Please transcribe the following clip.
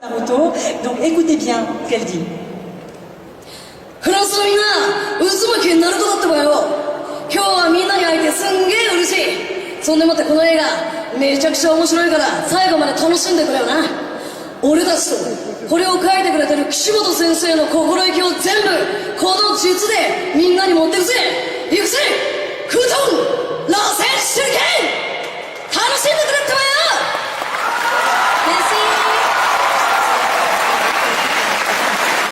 Naruto. Donc écoutez bien ce qu'elle dit. フランスのみんな渦巻きにナルトだってばよ。今日はみんなに会えてすんげえ嬉しい。そんでもってこの映画めちゃくちゃ面白いから最後まで楽しんでくれよな。俺たちとこれを書いてくれてる岸本先生の心意気を全部この術でみんなに持ってくぜ。行くぜ、フートンラーセン。